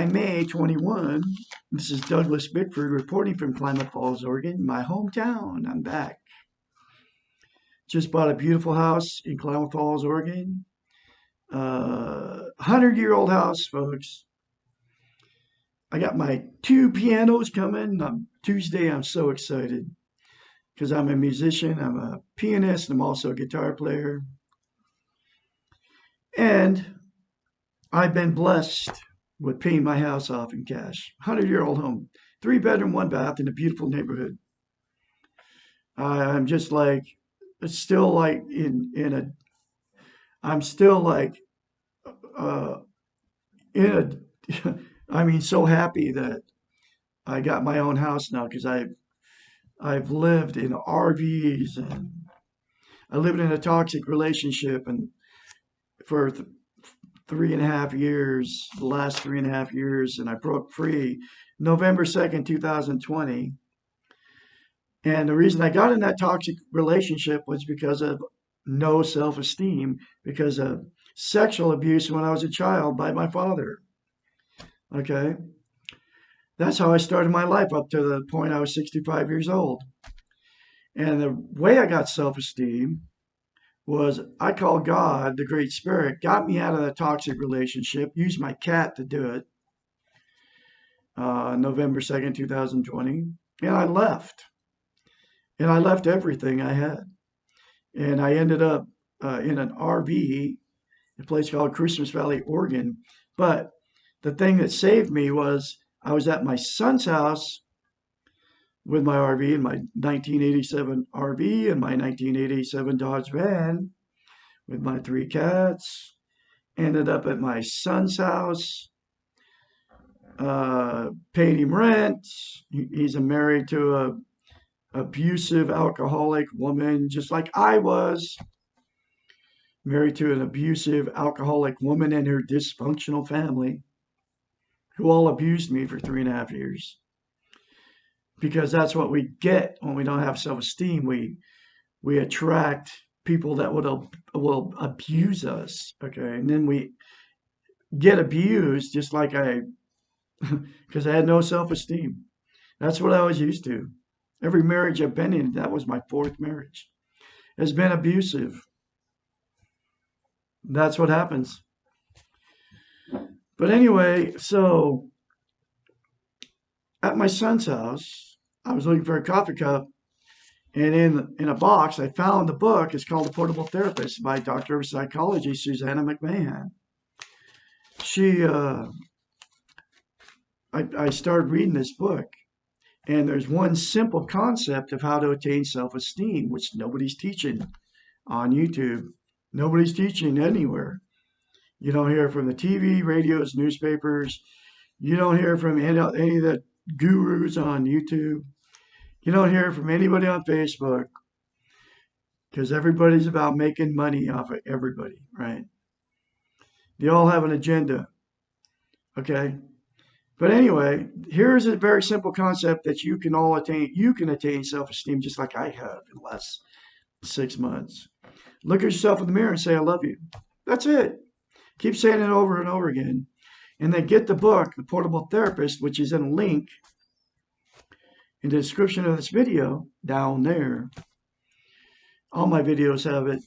July, May 21. This is Douglas Bickford reporting from Klamath Falls, Oregon, my hometown. I'm back. Just bought a beautiful house in Klamath Falls, Oregon. 100-year-old house, folks. I got my 2 pianos coming on Tuesday. I'm so excited because I'm a musician. I'm a pianist. I'm also a guitar player. And I've been blessed with paying my house off in cash. 100-year-old home, 3-bedroom, 1-bath in a beautiful neighborhood. I'm just like, it's still like I'm still like uh, in a, I mean, so happy that I got my own house now because I've lived in RVs and I lived in a toxic relationship and for 3.5 years, the last 3.5 years, and I broke free November 2nd, 2020. And the reason I got in that toxic relationship was because of no self-esteem, because of sexual abuse when I was a child by my father. Okay. That's how I started my life up to the point I was 65 years old. And the way I got self-esteem was I call God, the Great Spirit, got me out of the toxic relationship, used my cat to do it, November 2nd, 2020, and I left. And I left everything I had. And I ended up in an RV, a place called Christmas Valley, Oregon. But the thing that saved me was I was at my son's house with my RV, and my 1987 RV and my 1987 Dodge van with my 3 cats. Ended up at my son's house, paid him rent. He's married to a abusive alcoholic woman, just like I was married to an abusive alcoholic woman and her dysfunctional family, who all abused me for 3.5 years. Because that's what we get when we don't have self-esteem. We attract people that will abuse us. Okay, and then we get abused just like because I had no self-esteem. That's what I was used to. Every marriage I've been in, that was my 4th marriage, has been abusive. That's what happens. But anyway, so at my son's house, I was looking for a coffee cup, and in a box, I found the book. It's called The Portable Therapist by Doctor of Psychology, Susanna McMahon. I started reading this book, and there's one simple concept of how to attain self-esteem, which nobody's teaching on YouTube. Nobody's teaching anywhere. You don't hear from the TV, radios, newspapers. You don't hear from any of the gurus on YouTube. You don't hear from anybody on Facebook, because everybody's about making money off of everybody, right? They all have an agenda, okay? But anyway, here's a very simple concept that you can all attain. You can attain self-esteem just like I have in the last 6 months. Look at yourself in the mirror and say, I love you. That's it. Keep saying it over and over again. And then get the book, The Portable Therapist, which is in a link in the description of this video down there. All my videos have it.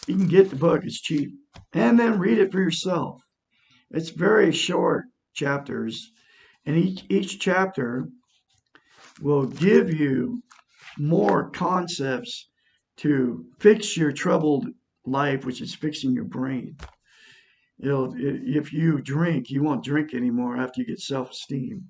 You can get the book. It's cheap. And then read it for yourself. It's very short chapters. And each chapter will give you more concepts to fix your troubled life, which is fixing your brain. If you drink, you won't drink anymore after you get self-esteem.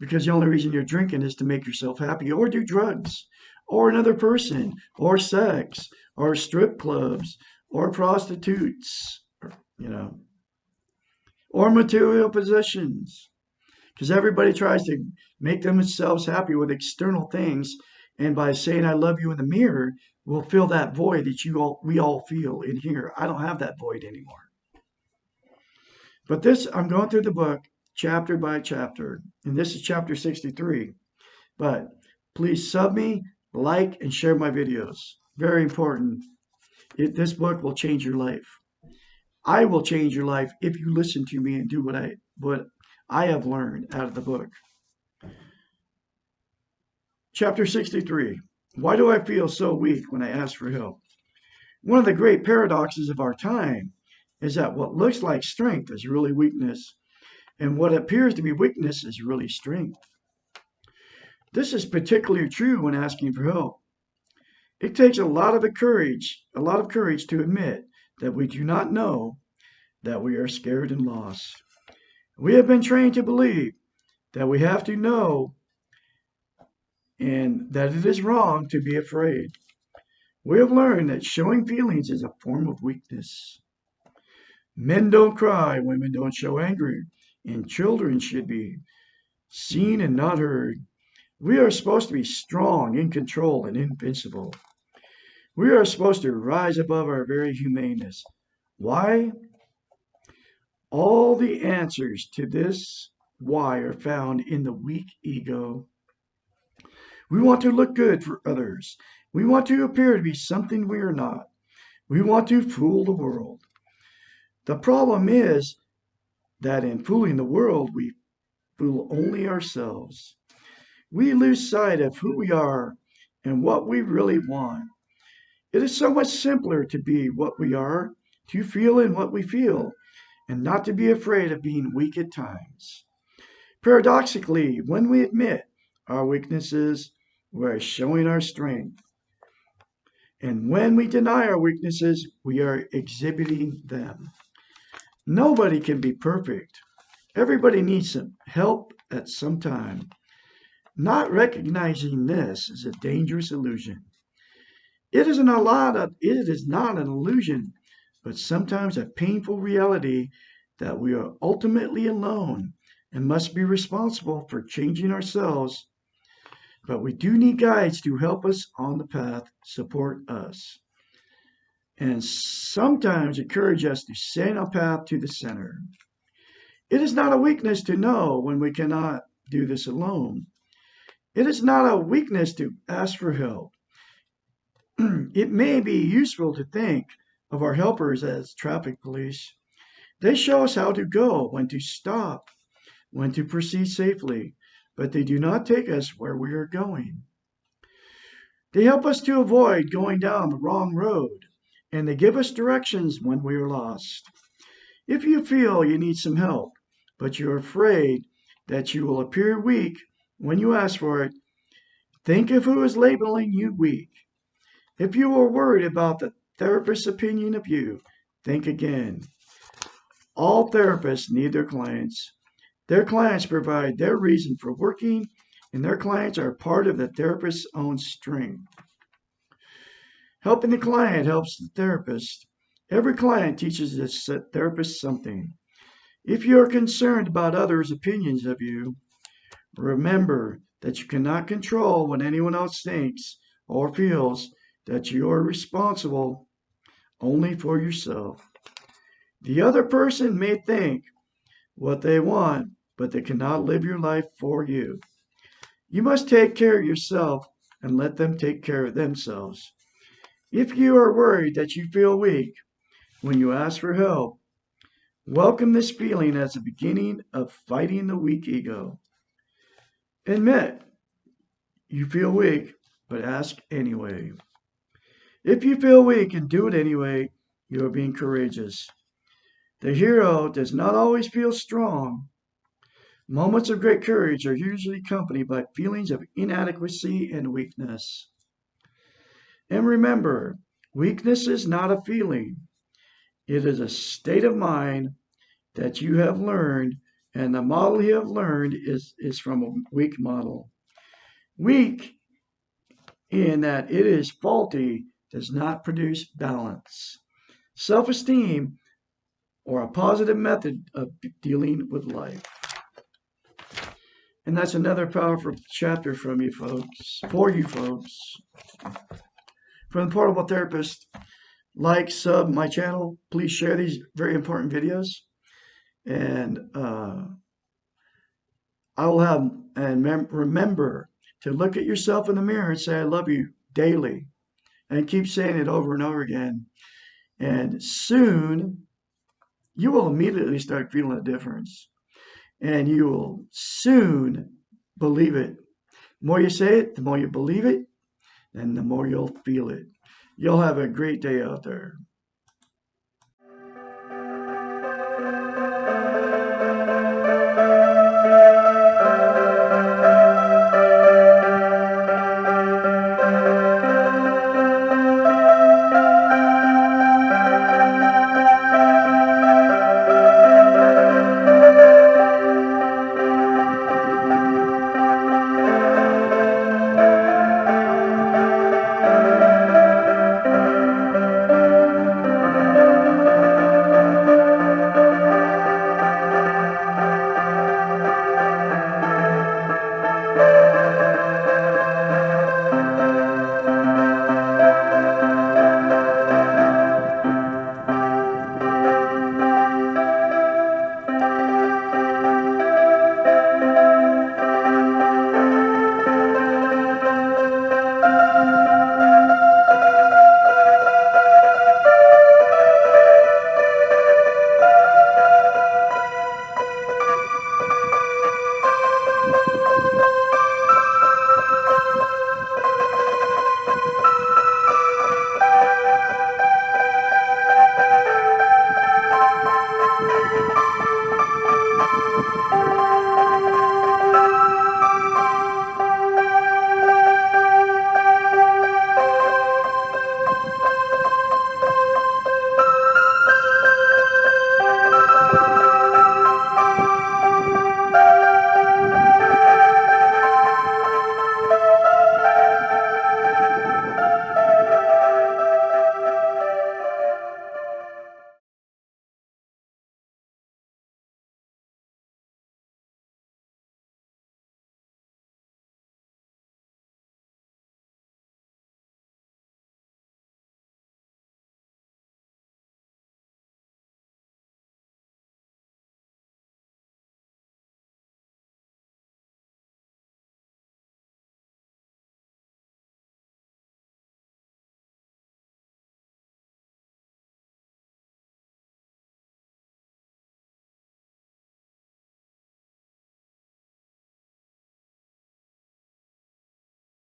Because the only reason you're drinking is to make yourself happy, or do drugs, or another person, or sex, or strip clubs, or prostitutes, or material possessions. Because everybody tries to make themselves happy with external things, and by saying I love you in the mirror, we'll fill that void that we all feel in here. I don't have that void anymore. But I'm going through the book chapter by chapter, and this is chapter 63. But please sub me, like, and share my videos. Very important. This book will change your life. I will change your life if you listen to me and do what I have learned out of the book. Chapter 63. Why do I feel so weak when I ask for help? One of the great paradoxes of our time is that what looks like strength is really weakness, and what appears to be weakness is really strength. This is particularly true when asking for help. It takes a lot of courage to admit that we do not know, that we are scared and lost. We have been trained to believe that we have to know and that it is wrong to be afraid. We have learned that showing feelings is a form of weakness. Men don't cry, women don't show anger, and children should be seen and not heard. We are supposed to be strong, in control, and invincible. We are supposed to rise above our very humaneness. Why? All the answers to this why are found in the weak ego. We want to look good for others. We want to appear to be something we are not. We want to fool the world. The problem is that in fooling the world, we fool only ourselves. We lose sight of who we are and what we really want. It is so much simpler to be what we are, to feel in what we feel, and not to be afraid of being weak at times. Paradoxically, when we admit our weaknesses, we are showing our strength. And when we deny our weaknesses, we are exhibiting them. Nobody can be perfect. Everybody needs some help at some time. Not recognizing this is a dangerous illusion. It is not an illusion, but sometimes a painful reality that we are ultimately alone and must be responsible for changing ourselves. But we do need guides to help us on the path, support us, and sometimes encourage us to stay on a path to the center. It is not a weakness to know when we cannot do this alone. It is not a weakness to ask for help. It may be useful to think of our helpers as traffic police. They show us how to go, when to stop, when to proceed safely, but they do not take us where we are going. They help us to avoid going down the wrong road, and they give us directions when we are lost. If you feel you need some help, but you're afraid that you will appear weak when you ask for it, think of who is labeling you weak. If you are worried about the therapist's opinion of you, think again. All therapists need their clients. Their clients provide their reason for working, and their clients are part of the therapist's own strength. Helping the client helps the therapist. Every client teaches the therapist something. If you are concerned about others' opinions of you, remember that you cannot control what anyone else thinks or feels, that you are responsible only for yourself. The other person may think what they want, but they cannot live your life for you. You must take care of yourself and let them take care of themselves. If you are worried that you feel weak when you ask for help, welcome this feeling as the beginning of fighting the weak ego. Admit you feel weak, but ask anyway. If you feel weak and do it anyway, you are being courageous. The hero does not always feel strong. Moments of great courage are usually accompanied by feelings of inadequacy and weakness. And remember, weakness is not a feeling. It is a state of mind that you have learned, and the model you have learned is from a weak model. Weak in that it is faulty does not produce balance, self-esteem, or a positive method of dealing with life. And that's another powerful chapter from you folks, for you folks. From the Portable Therapist, like, sub my channel. Please share these very important videos. And I will have, and remember to look at yourself in the mirror and say, I love you daily. And keep saying it over and over again. And soon, you will immediately start feeling a difference. and you will soon believe it. The more you say it, the more you believe it, and the more you'll feel it. You'll have a great day out there.